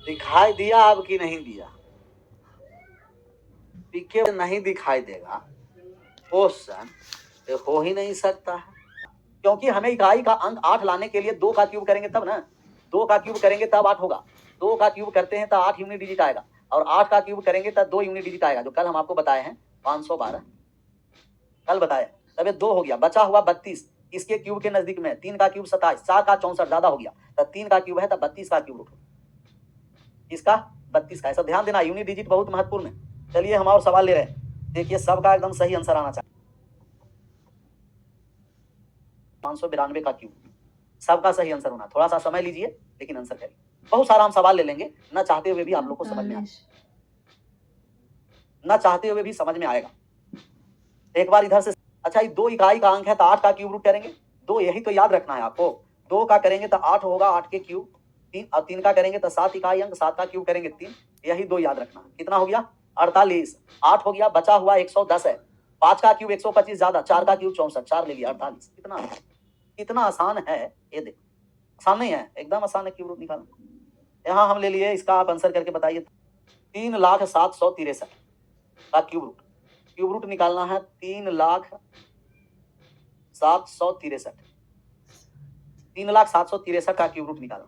दिखाई दिया अब कि नहीं दिया? पीके नहीं दिखाई देगा क्वेश्चन हो ही नहीं सकता है, क्योंकि हमें इकाई का अंक 8 लाने के लिए 2 का क्यूब करेंगे तब ना। 2 का क्यूब करेंगे तब 8 होगा। 2 का क्यूब करते हैं तब 8 यूनिट डिजिट आएगा, और 8 का क्यूब करेंगे तब 2 यूनिट डिजिट आएगा, जो कल हम आपको बताए हैं 512 कल बताए। तब ये 2 हो गया, बचा हुआ 32। इसके क्यूब के नजदीक में 3 का क्यूब 27, 4 का 64 ज्यादा हो गया, तब 3 का क्यूब है तब 32 का क्यूब उठो, इसका 32 का। ऐसा ध्यान देना, यूनिट डिजिट बहुत महत्वपूर्ण है। चलिए हम और सवाल ले रहे हैं, देखिए सबका एकदम सही आंसर आना चाहिए। 592 का क्यूब, सबका सही आंसर होना। थोड़ा सा समय लीजिए लेकिन आंसर करिए। बहुत सारा हम सवाल ले लेंगे, ना चाहते हुए भी आप लोग को समझ में ना चाहते हुए भी समझ में आएगा। एक बार इधर से, अच्छा ये 2 इकाई का अंक है तो 8 का क्यूब रूट करेंगे। 2 यही तो याद रखना है आपको। 2 का करेंगे तो 8 होगा, 8 के क्यूब 3, और 3 का करेंगे तो 7 इकाई अंक, 7 का क्यूब करेंगे 3। यही 2 याद रखना। कितना हो गया? 48। 8 हो गया, बचा हुआ 110 है। 5 का क्यूब 125 ज्यादा, 4 का क्यूब 64, 4 ले लिया 48। कितना आसान है ये देखो। आसान नहीं है? एकदम आसान है क्यूब रूट निकालना। यहाँ हम ले लिए, इसका आप आंसर करके बताइए। 3,07,63 का क्यूब रूट। क्यूब रूट निकालना है 3,07,63। 3,07,63 का क्यूब रूट निकालना।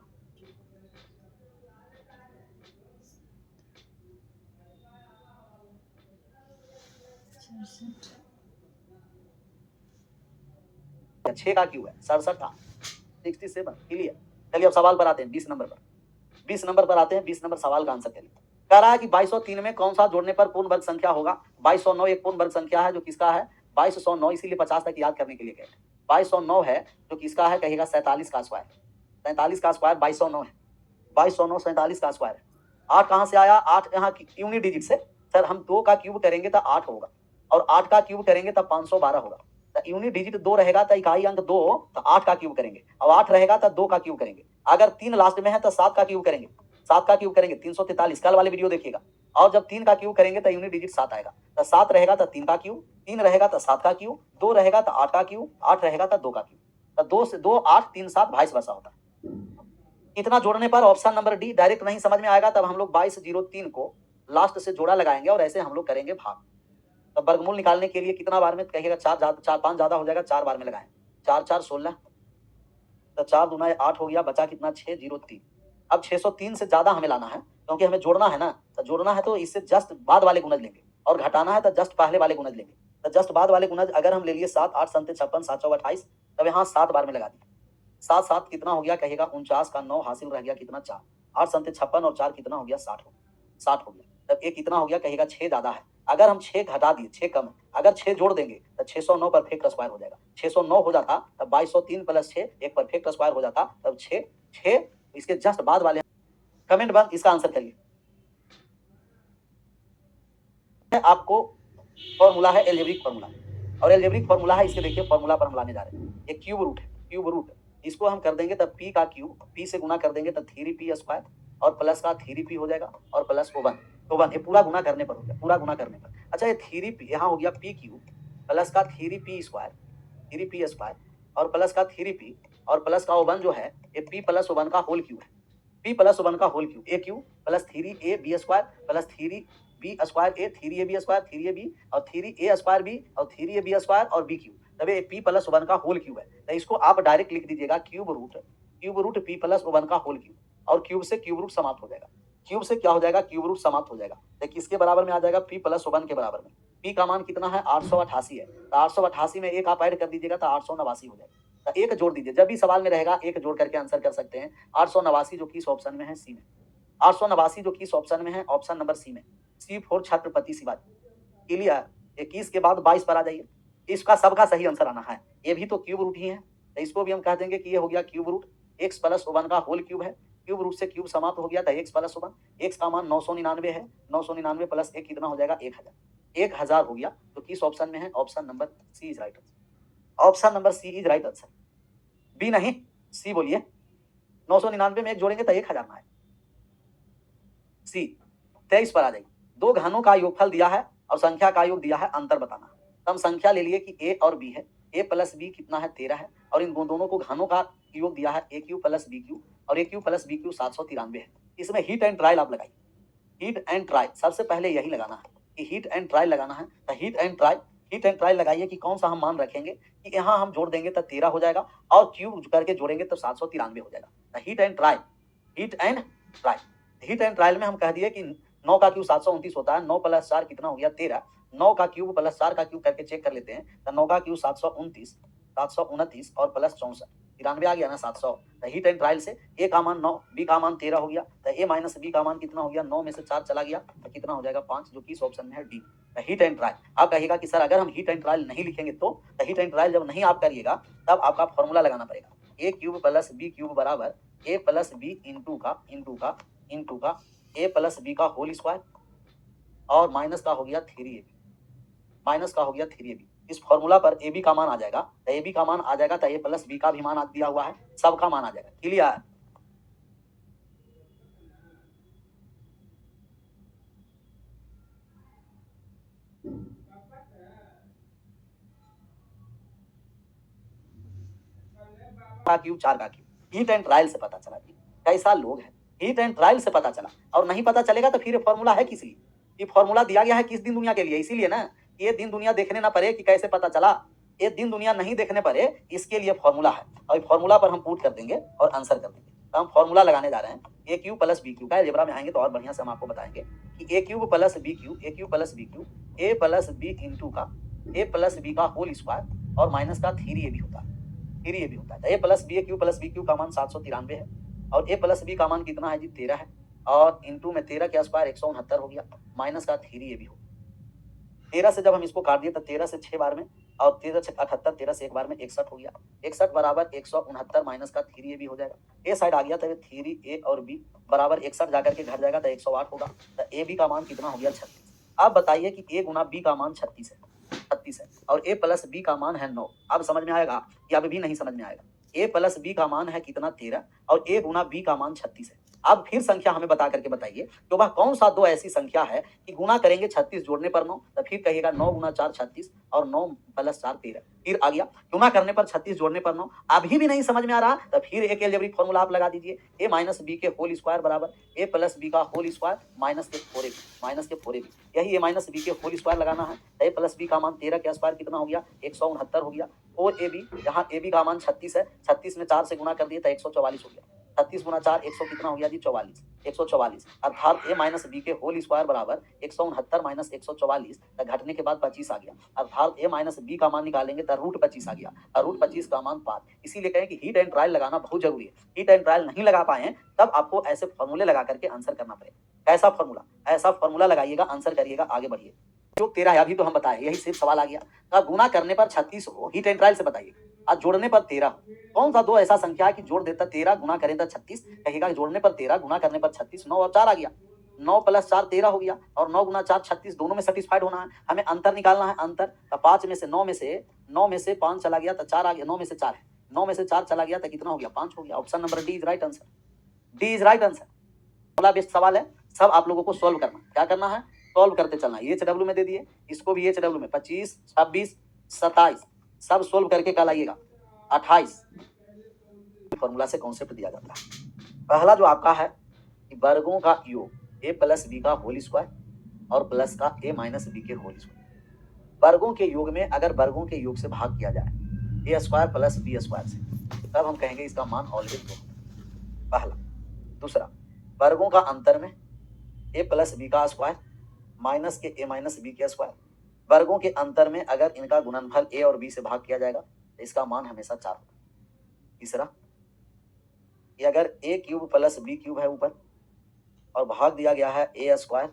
छह का क्यूब है 67 था, 67 क्लियर। चलिए अब सवाल पर आते हैं 20 नंबर पर। 20 नंबर पर आते हैं। 20 नंबर सवाल का आंसर करिए। कह रहा है कि 2203 में कौन सा जोड़ने पर पूर्ण वर्ग संख्या होगा? 2209 एक पूर्ण वर्ग संख्या है, जो किसका है? 2209, इसीलिए 50 तक याद करने के लिए कहते हैं। 2209 है जो किसका है? कहिएगा 47 का स्क्वायर। 47 का स्क्वायर 2209 है। 2209 47 का स्क्वायर है। 8 कहां से आया? 8 यहाँ यूनिट डिजिट से। सर हम 2 का क्यूब करेंगे तो 8 होगा, और 8 का क्यूब करेंगे तब 512 होगा। तो यूनिट डिजिट 2 रहेगा तो इकाई अंक 2, तो 8 का क्यूब करेंगे, और 8 रहेगा तो 2 का क्यूब करेंगे। अगर 3 लास्ट में है तो 7 का क्यूब करेंगे। 7 का क्यूब करेंगे 343, कल वाले वीडियो देखिएगा। और जब 3 का क्यूब करेंगे तो यूनिट डिजिट 7 आएगा। तो 7 रहेगा तो 3 का क्यूब, 3 रहेगा तो 7 का क्यूब, 2 रहेगा तो 8 का क्यूब, 8 रहेगा तो 2 का क्यूब। तो 2 से 2 8 3 7 वाइस वर्सा होता है। इतना जोड़ने पर ऑप्शन नंबर डी। डायरेक्ट नहीं समझ में आएगा तब हम लोग 2203 को लास्ट से जोड़ा लगाएंगे, और ऐसे हम लोग करेंगे भाग। तो वर्गमूल निकालने के लिए कितना बार में कहिएगा? 4 5 ज्यादा हो जाएगा, 4 बार में लगाएं। 4 4 16, तो 4 दूना 8 हो गया, बचा कितना? 603। अब 603 से ज्यादा हमें लाना है, क्योंकि हमें जोड़ना है ना। तो जोड़ना है तो इससे जस्ट बाद वाले गुणज लेंगे, और घटाना है तो जस्ट पहले वाले गुणज लेंगे। तो जस्ट बाद वाले गुणज अगर हम ले लिए 7 8 7 56 7 4 28, तब यहाँ 7 बार में लगा दिए। 7 7 कितना हो गया? कहेगा 49 का 9 हासिल रह गया कितना? 4। 8 7 56 और 4 कितना हो गया? 60 हो गया। 60 हो गया। तब ये कितना हो गया? कहेगा 6 ज्यादा है। अगर हम 6 घटा दिए, 6 कम है, अगर 6 जोड़ देंगे तो 609 परफेक्ट स्क्वायर हो जाएगा। 609 हो जाता तब 2203 प्लस 6 एक परफेक्ट स्क्वायर हो जाता, तब 6 6 इसके जस्ट बाद वाले। कमेंट बंद, इसका आंसर करिए। आपको फॉर्मूला है एल्जेब्रिक फॉर्मूला, और एल्जेब्रिक फॉर्मूला है, इसके देखिए फॉर्मूला पर हम लाने जा रहे हैं। एक क्यूब रूट है, क्यूब रूट इसको हम कर देंगे तब p का क्यूब, p से गुना कर देंगे तब 3p स्क्वायर, और प्लस का 3p हो जाएगा, और प्लस ओवन। ओवन ये पूरा गुना करने पर हो गया, पूरा गुना करने पर। अच्छा ये 3p यहाँ हो गया p क्यूब प्लस का 3p स्क्वायर, 3p स्क्वायर, और प्लस का 3p, और प्लस का ओवन जो है ये p प्लस ओवन का होल क्यूब है। p प्लस ओवन का whole cube, a cube plus 3ab square plus 3b square a, 3ab square 3ab, और 3a स्क्वायर b, और 3ab स्क्वायर और b क्यूब। तब ये p प्लस ओवन का whole cube है। तो इसको आप डायरेक्ट लिख दीजिएगा cube root p plus one का होल क्यूब, और क्यूब से क्यूब रूट समाप्त हो जाएगा। क्यूब से क्या हो जाएगा? क्यूब रूट समाप्त हो जाएगा। तो किसके बराबर में आ जाएगा? p प्लस ओवन के बराबर में। p का मान कितना है? 888 है। तो 888 में एक आप ऐड कर दीजिएगा तो 889 हो जाएगा। तो एक जोड़ दीजिए, जब भी सवाल में रहेगा एक जोड़ करके आंसर कर सकते हैं। 889 जो किस ऑप्शन में है? सी में। 889 जो किस ऑप्शन में है? ऑप्शन नंबर सी में। C4 छत्रपति शिवाजी। क्लियर। 21 के बाद 22 पर आ जाइए। इसका सबका सही आंसर आना है। ये भी तो क्यूब रूट ही है, तो इसको भी हम कह देंगे कि ये हो गया cube root x plus one का होल क्यूब है। क्यूब रूट से क्यूब समाप्त हो गया था x प्लस ओवन। x का मान 999 है। 999 प्लस 1 कितना हो जाएगा? 1000। 1000 हो गया। तो किस ऑप्शन में है? Option number C is right answer. Option number C is right answer. B नहीं, सी बोलिए। 999 में एक जोड़ेंगे तो 1000 में आए। सी 23 पर आ जाइए। दो घनों का योगफल दिया है और संख्या का योग दिया है, अंतर बताना। तो हम संख्या ले लिए कि a और b है। ए प्लस बी कितना है 13 है और इन दोनों को घनों का योग दिया है A Q plus B Q और ए क्यू प्लस बी क्यू 793 है। इसमें हीट एंड ट्रायल आप लगाइए, हीट एंड ट्रायल सबसे पहले यही लगाना है कि हीट एंड ट्रायल लगाना है। तो हीट एंड ट्रायल लगाइए कि कौन सा हम मान रखेंगे कि यहाँ हम जोड़ देंगे तो 13 हो जाएगा और क्यूब करके जोड़ेंगे तो 793 हो जाएगा। तो heat and trial, heat and trial, heat and trial में हम कह दिए कि 9 का क्यूब 729 होता है, 9 प्लस 4 कितना हो गया 13, 9 का क्यूब प्लस 4 का क्यूब करके चेक कर लेते हैं। तो 9 का क्यूब 729 और प्लस 64 93 आ गया ना 700। तो हीट एंड ट्रायल से ए का मान 9, बी का मान 13 हो गया। तो ए माइनस बी का मान कितना हो गया 9 में से 4 चला गया तो कितना हो जाएगा 5, जो कि इस ऑप्शन में है डी। तो हीट एंड ट्रायल आप कहिएगा कि सर अगर हम हीट एंड ट्रायल नहीं लिखेंगे तो हीट एंड ट्रायल जब नहीं आप करिएगा तब आपका फॉर्मूला लगाना पड़ेगा ए क्यूब प्लस बी क्यूब बराबर ए प्लस बी इंटू का ए प्लस बी का होल स्क्वायर और माइनस का हो गया 3ab, इस फॉर्मूला पर ए बी का मान आ जाएगा। तो ए बी का मान आ जाएगा तो ए प्लस बी का भी मान दिया हुआ है, सबका मान आ जाएगा। क्लियर? का क्यूब 4 का क्यूब हीट एंड ट्रायल से पता चला जी, कैसा लोग है, हीट एंड ट्रायल से पता चला। और नहीं पता चलेगा तो फिर फॉर्मूला है किस लिए? ये फॉर्मूला दिया गया है किस दिन दुनिया के लिए, इसीलिए ना ये दिन दुनिया देखने ना पड़े कि कैसे पता चला, ये दिन दुनिया नहीं देखने पड़े इसके लिए फॉर्मूला है। और फॉर्मूला पर हम पुट कर देंगे और आंसर कर देंगे। तो हम फॉर्मूला लगाने जा रहे हैं ए क्यूब प्लस बी क्यूब का। अलजेब्रा में आएंगे तो और बढ़िया से हम आपको बताएंगे कि ए क्यूब प्लस बी क्यूब ए प्लस बी इंटू का ए प्लस बी का होल स्क्वायर और माइनस का 3ab होता है, 3ab होता है। तो ए प्लस बी क्यू का मान 793 है और ए प्लस बी का मान कितना है जी 13 है और इंटू में 13 के स्क्वायर 169 हो गया माइनस का 3ab हो। 13 से जब हम इसको काट दिए तो 13 से 6 बार में और 13 से 78, 13 से एक बार में 61 हो गया, 61 बराबर 169 माइनस का 3ab हो जाएगा। ए साइड आ गया तो 3a और b बराबर 61 जाकर के घर जाएगा तो 108 होगा। तो ए बी का मान कितना हो गया 36। अब बताइए कि ए गुना बी का मान 36 है और ए प्लस बी का मान है 9। अब समझ में आएगा या अभी भी नहीं समझ में आएगा? ए प्लस बी का मान है कितना 13 और ए गुना बी का मान 36 है। अब फिर संख्या हमें बता करके बताइए कि वह कौन सा दो ऐसी संख्या है कि गुना करेंगे 36 जोड़ने पर 9, तो फिर कहिएगा 9 गुना 4 36 और 9 प्लस 4 13। फिर आ गया गुना करने पर 36 जोड़ने पर 9। अभी भी नहीं समझ में आ रहा तो फिर एक अलजेब्रिक फॉर्मूला आप लगा दीजिए ए माइनस बी के होल स्क्वायर बराबर ए प्लस बी का होल स्क्वायर माइनस के 4ab। यही ए माइनस बी के होल स्क्वायर लगाना है। ए प्लस बी का मान 13 के स्क्वायर कितना हो गया 169 हो गया और ए बी, यहाँ ए बी का मान 36 है, 36 में 4 से गुना कर दिए तो 144 हो गया। 36 गुना 4 100 कितना हो गया जी 44, 144 अर्थात ए माइनस बी के होल स्क्वायर बराबर 169 माइनस 144 घटने के बाद 25 आ गया अर्थात ए माइनस बी का मान निकालेंगे तो रूट 25 आ गया और रूट 25 का मान 5। इसीलिए कहें कि हीट एंड ट्रायल लगाना बहुत जरूरी है। हीट एंड ट्रायल नहीं लगा पाए तब आपको ऐसे फॉर्मूले लगा करके आंसर करना पड़ेगा। ऐसा फॉर्मूला, ऐसा फॉर्मूला लगाइएगा, आंसर करिएगा, आगे बढ़िए। जो 13 है अभी तो हम बताए, यही सिर्फ सवाल आ गया। अब गुना करने पर 36 हो, हीट एंड ट्रायल से बताइए, और जोड़ने पर 13 हो। कौन सा दो ऐसा संख्या है कि जोड़ देता 13 गुना करें तो 36, कहेगा जोड़ने पर 13 गुना करने पर 36, 9 और 4 आ गया, 9 प्लस 4 13 हो गया और 9 गुना 4 36, दोनों में सेटिस्फाइड होना है, हमें अंतर निकालना है। अंतर तो 5 में से 9 में से 5 चला गया तो 4 आ गया, 9 में से 4 है, 9 में से 4 चला गया तो कितना हो गया 5 हो गया। Option number D is right answer, D is right answer. अगला बेस्ट सवाल है, सब आप लोगों को सॉल्व करना, क्या करना है सॉल्व करते चलना। ये एचडब्ल्यू में दे दिए, इसको भी एचडब्ल्यू में 25 26 27 सब सोल्व करके कल आइएगा 28। फॉर्मूला से कॉन्सेप्ट दिया जाता है। पहला जो आपका है कि वर्गों का योग ए प्लस बी का होल स्क्वायर और प्लस का ए माइनस बी के होल स्क्वायर। वर्गों के योग में अगर वर्गों के योग से भाग किया जाए ए स्क्वायर प्लस बी स्क्वायर से, तब हम कहेंगे इसका मान ऑलवेज 2। पहला। दूसरा, वर्गों का अंतर में ए प्लस बी का स्क्वायर माइनस के ए माइनस बी के स्क्वायर। वर्गों के अंतर में अगर इनका गुणनफल ए और बी से भाग किया जाएगा तो इसका मान हमेशा 4 होगा। तीसरा, ये अगर A cube plus B cube है ऊपर और भाग दिया गया है A square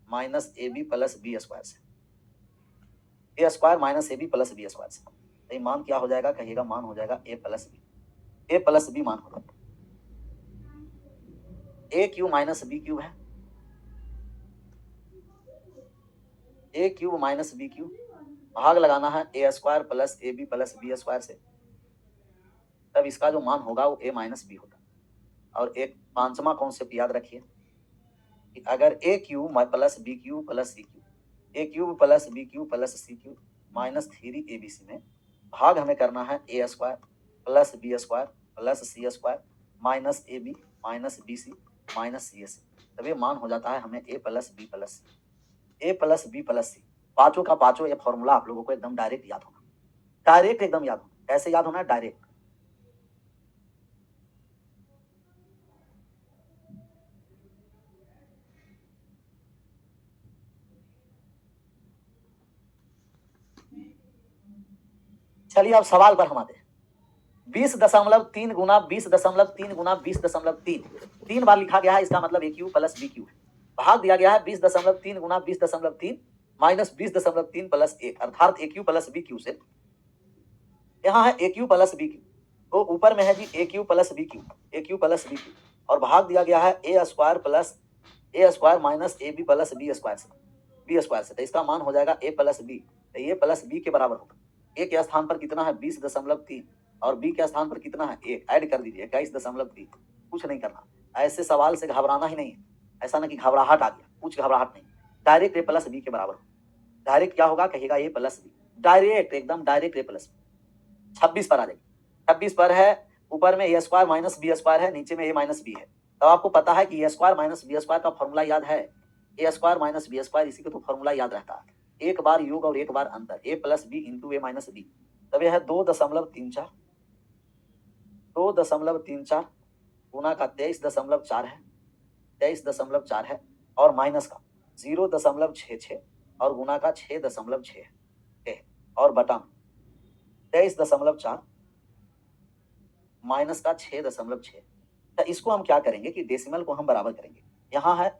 minus A B plus B square से, A square minus A B plus B square से, तो ये मान क्या हो जाएगा, कहिएगा मान हो जाएगा ए प्लस बी मान होगा। A cube minus B cube है, A cube minus B cube, भाग लगाना है A square plus A B plus B square से, तब इसका जो मान होगा वो ए माइनस बी होगा। और एक पांचवा कॉन्सेप्ट याद रखिए कि अगर A cube plus B cube plus C cube, A cube plus B cube plus C cube minus 3 ABC में भाग हमें करना है A square plus B square plus C square minus A B minus B C minus C S. तब ये मान हो जाता है हमें A plus B plus C, A plus B plus C. पांचों का पांचों ये फॉर्मूला आप लोगों को एकदम डायरेक्ट याद होना, डायरेक्ट एकदम याद होना। कैसे याद होना है? डायरेक्ट। चलिए अब सवाल पर हम आते हैं। 20.3 गुना 20.3 गुना 20.3 तीन बार लिखा गया है, इसका मतलब ए क्यू प्लस बी क्यू है। भाग दिया गया है 20.3 गुना 20.3 माइनस 20.3 प्लस 1 अर्थात A Q plus B Q से यहाँ है A Q plus B Q, तो ऊपर में है जी A Q plus B Q, A Q plus B Q, और भाग दिया गया है A square plus A square minus A B plus B square से, बी स्क्वायर से। तो इसका मान हो जाएगा ए प्लस बी, तो ए प्लस बी के बराबर होगा। ए के स्थान पर कितना है 20.3 और बी के स्थान पर कितना है 1, ऐड कर दीजिए 21.3। कुछ नहीं करना, ऐसे सवाल से घबराना ही नहीं है। ऐसा ना कि घबराहट आ गया, कुछ घबराहट नहीं, डायरेक्ट ए प्लस बी के बराबर। डायरेक्ट क्या होगा? कहेगा ए प्लस बी, डायरेक्ट एकदम डायरेक्ट ए प्लस बी। 26 पर आ जाएगी, 26 पर है, ऊपर में ए स्क्वायर माइनस बी स्क्वायर है, नीचे में ए माइनस बी है। तब आपको पता है कि ए स्क्वायर माइनस बी स्क्वायर का फॉर्मूला याद है, A square minus B square, इसी का तो फॉर्मूला याद रहता है, एक बार योग और एक बार अंतर, ए प्लस बी इंटू ए माइनस बी। तब यह है 2.34, 2.34 गुना का 23.4 है, 23.4 है, और माइनस का 0.66 और गुना का 6.6 है, और बटा 23.4 माइनस का 6.6। तो इसको हम क्या करेंगे कि डेसिमल को हम बराबर करेंगे। यहाँ है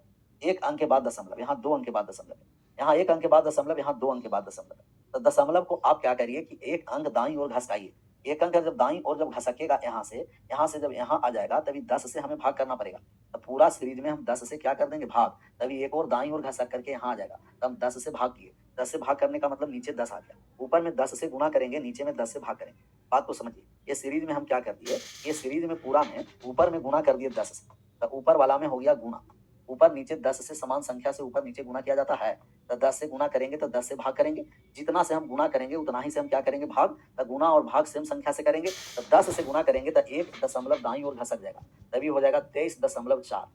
एक अंक के बाद दशमलव, यहाँ 2 अंक के बाद दशमलव, यहाँ 1 अंक के बाद दशमलव, यहाँ 2 अंक के बाद दशमलव। तो दशमलव को आप क्या करिए कि एक अंक दाईं ओर घसकाइए, एक अंक जब दाईं ओर जब घसकेगा यहाँ से जब यहाँ आ जाएगा तभी 10 से हमें भाग करना पड़ेगा। तो पूरा सीरीज में हम 10 से क्या कर देंगे भाग, तभी एक और दाईं ओर घसक करके यहाँ आ जाएगा, तब हम 10 से भाग किए। 10 से भाग करने का मतलब नीचे 10 आ गया, ऊपर में 10 से गुना करेंगे, नीचे में 10 से भाग करेंगे। बात को समझिए, ये सीरीज में हम क्या कर दिए, ये सीरीज में पूरा में ऊपर में गुना कर दिए 10 से, तो ऊपर वाला में हो गया गुना, ऊपर नीचे 10 से समान संख्या से ऊपर नीचे गुना किया जाता है। तो 10 से गुना करेंगे तो 10 से भाग करेंगे, जितना से हम गुना करेंगे उतना ही से हम क्या करेंगे भाग। तो गुना और भाग सेम संख्या से करेंगे, तो 10 से गुना करेंगे तो 1 दशमलव दाईं ओर घसक जाएगा, तभी हो जाएगा 23.4,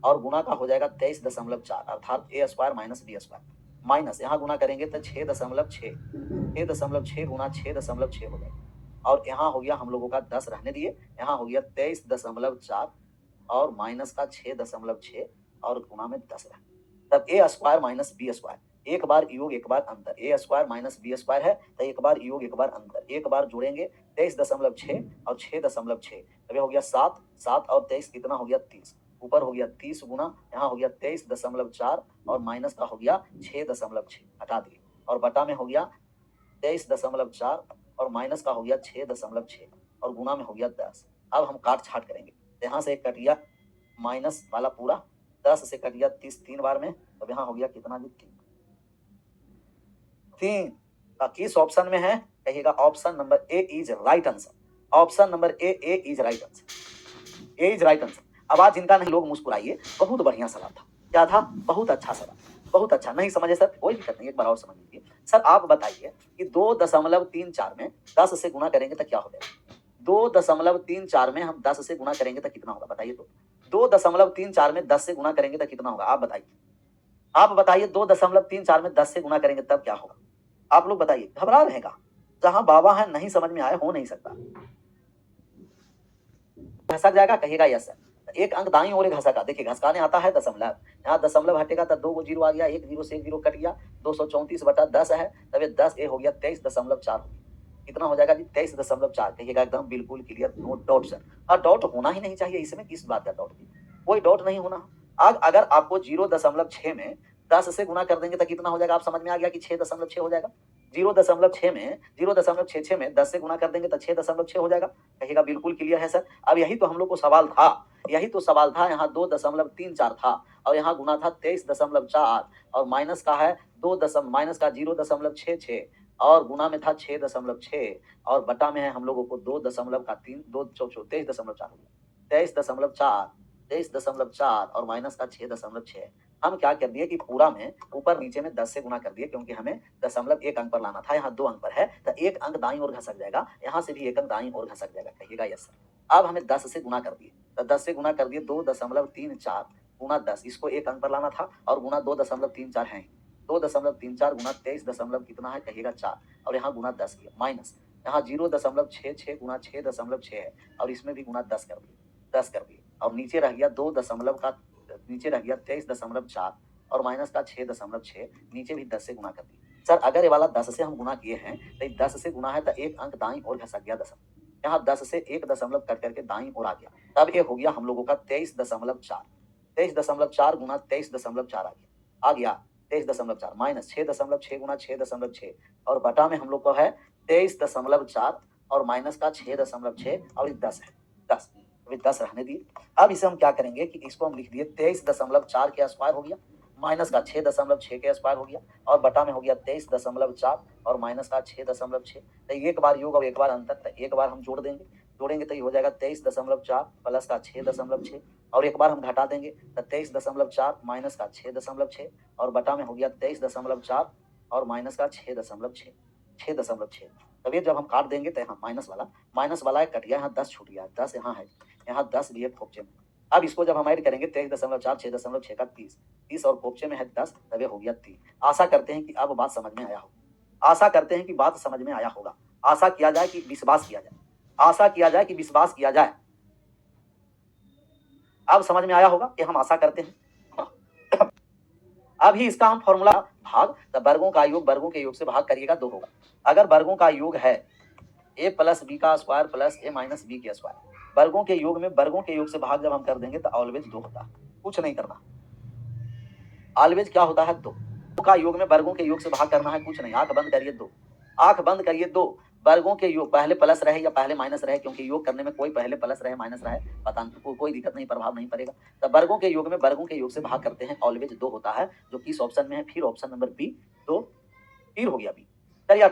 और गुना का हो जाएगा 23.4 अर्थात A square minus B square, minus यहाँ गुना करेंगे तो 6.6, 6.6 गुना 6.6 हो जाएगा, और यहाँ हो गया हम लोगों का 10 रहने दिए, यहाँ हो गया 23.4 और माइनस का 6.6 और गुना में 10 रहा। तब ए स्क्वायर माइनस बी स्क्वायर, एक बार योग एक बार अंतर, ए स्क्वायर माइनस बी स्क्वायर है तो एक बार योग एक बार अंतर, एक बार जोड़ेंगे 23.6 और 6.6, तब हो गया 7, 7 और 23 कितना हो गया 30, ऊपर हो गया 30 गुना, यहाँ हो गया 23.4 और माइनस का हो गया 6.6 हटा दिए, और बटा में हो गया 23.4 और माइनस का हो गया 6.6 और गुना में हो गया 10। अब हम काट छाट करेंगे, यहाँ से कट गया माइनस वाला पूरा, 10 से कट गया 30 3 बार में, अब यहाँ हो गया कितना जी 3। किस ऑप्शन में है? कहिएगा option number A is right answer, option number A is right answer, A is right answer. अब आज जिनका नहीं लोग मुस्कुराइए, बहुत बढ़िया सवाल था, क्या था? बहुत अच्छा सवाल, बहुत अच्छा। नहीं समझे सर, कोई दिक्कत नहीं, एक बार और समझ लीजिए। सर आप बताइए कि 2.34 में 10 से गुना करेंगे तो क्या हो जाएगा? 2.34 में हम 10 से गुना करेंगे तो कितना होगा बताइए? तो 2.34 में 10 से गुना करेंगे तो कितना होगा? आप बताइए, आप बताइए 2.34 में 10 से गुना करेंगे तब क्या होगा? आप लोग बताइए, घबरा रहे हैं? जहां बाबा है नहीं समझ में आए, हो नहीं सकता, घसक जाएगा, कहेगा यस सर। एक अंक दाईं ओर घसका, देखिए घसकाने आता है दशमलव, यहाँ दशमलव हटेगा तो 2 जीरो आ गया, 1 जीरो से 1 जीरो कट गया, 234/10 है, तब ये 10 ए हो गया 23.4, कितना हो जाएगा जी 23.4। कहिएगा एकदम बिल्कुल क्लियर, नो डाउट सर। और डाउट होना ही नहीं चाहिए, इसमें किस बात का डाउट, कोई डाउट नहीं होना। आज अगर आपको 0.6 में 10 से गुना कर देंगे तो कितना हो जाएगा? आप समझ में आ गया कि 6.6 हो जाएगा। 0.6 में 0.66 में 10 से गुना कर देंगे तो 6.6 हो जाएगा। कहिएगा बिल्कुल क्लियर है सर। अब यही तो हम लोग को सवाल था, यही तो सवाल था। यहाँ 2.34 था और यहाँ गुना था 23.4 और माइनस का है माइनस का 0.66 और गुना में था 6.6 और बटा में है हम लोगों को 2.3 2 23.4 23.4 23.4 और माइनस का 6.6। हम क्या कर दिए कि पूरा में ऊपर नीचे में 10 से गुना कर दिए, क्योंकि हमें दशमलव एक अंक पर लाना था। यहाँ 2 अंक पर है तो एक अंक दाईं ओर घसक जाएगा, यहाँ से भी एक अंक दाईं ओर घसक जाएगा। कहिएगा यस सर। अब हमें 10 से गुना कर दिए, तो 10 से गुना कर दिए 2.34 गुना 10, इसको एक अंक पर लाना था और गुना 2.34 है। 2.34 गुना 23 दशमलव कितना है, कहिएगा 4, और यहाँ गुना 10 किया, माइनस यहाँ 0.66 गुना 6.6 है और इसमें भी गुना 10 कर दिए, 10 कर दिए, और नीचे रह गया 2 दशमलव का, नीचे रह गया 23.4 और माइनस का 6.6, नीचे भी 10 से गुना कर दिए। सर अगर ये वाला 10 से हम गुना किए हैं तो 10 से गुना है तो एक अंक दाईं ओर घसक गया दशमलव, यहाँ 10 से एक दशमलव कट करके दाईं ओर आ गया, तब ये हो गया हम लोगों का 23.4। 23.4 गुना 23.4 आ गया 23.4 माइनस 6.6 गुना 6.6 और बटा में हम लोग को है 23.4 और माइनस का 6.6 और 10 है 10, अभी 10 रहने दिए। अब इसे हम क्या करेंगे कि इसको हम लिख दिए 23.4 के स्क्वायर हो गया, माइनस का 6.6 के स्क्वायर हो गया और बटा में हो गया 23.4 और माइनस का 6.6। तो एक बार योग और एक बार अंतर, तो एक बार हम जोड़ेंगे तो ये हो जाएगा 23.4 प्लस का 6.6 और एक बार हम घटा देंगे तो 23.4 माइनस का 6.6 और बटा में हो गया 23.4 और माइनस का 6.6। तब ये जब हम काट देंगे तो यहाँ माइनस वाला कट गया, यहाँ 10 छूट गया, 10 यहाँ है, यहाँ 10 भी है फोपचे में। अब इसको जब हम ऐड करेंगे 23.4 6.6 का 30 और फोपचे में है 10, तब ये हो गया 3। आशा करते हैं कि अब बात समझ में आया होगा, आशा करते हैं कि बात समझ में आया होगा। आशा किया जाए कि विश्वास किया जाए, आशा किया जाए कि विश्वास किया जाए। अब समझ में आया होगा कि हम आशा करते हैं। अभी इसका हम फॉर्मूला भाग, तो वर्गों का योग वर्गों के योग से भाग करिएगा 2 होगा। अगर वर्गों का योग है a प्लस बी का square plus a minus B के स्क्वायर, वर्गों के योग में वर्गों के योग से भाग जब हम कर देंगे तो ऑलवेज 2 होता है, कुछ नहीं करना। ऑलवेज क्या होता है 2 का योग में वर्गों के योग से भाग करना है, कुछ नहीं। आंख बंद करिए 2, आंख बंद करिए 2। वर्गों के योग पहले प्लस रहे या पहले माइनस रहे, क्योंकि योग करने में कोई पहले प्लस रहे माइनस रहे पता नहीं, कोई दिक्कत नहीं, प्रभाव नहीं पड़ेगा। तो वर्गों के योग में वर्गों के योग से भाग करते हैं, ऑलवेज 2 होता है, जो किस ऑप्शन में है, फिर ऑप्शन नंबर बी, तो फिर हो गया बी।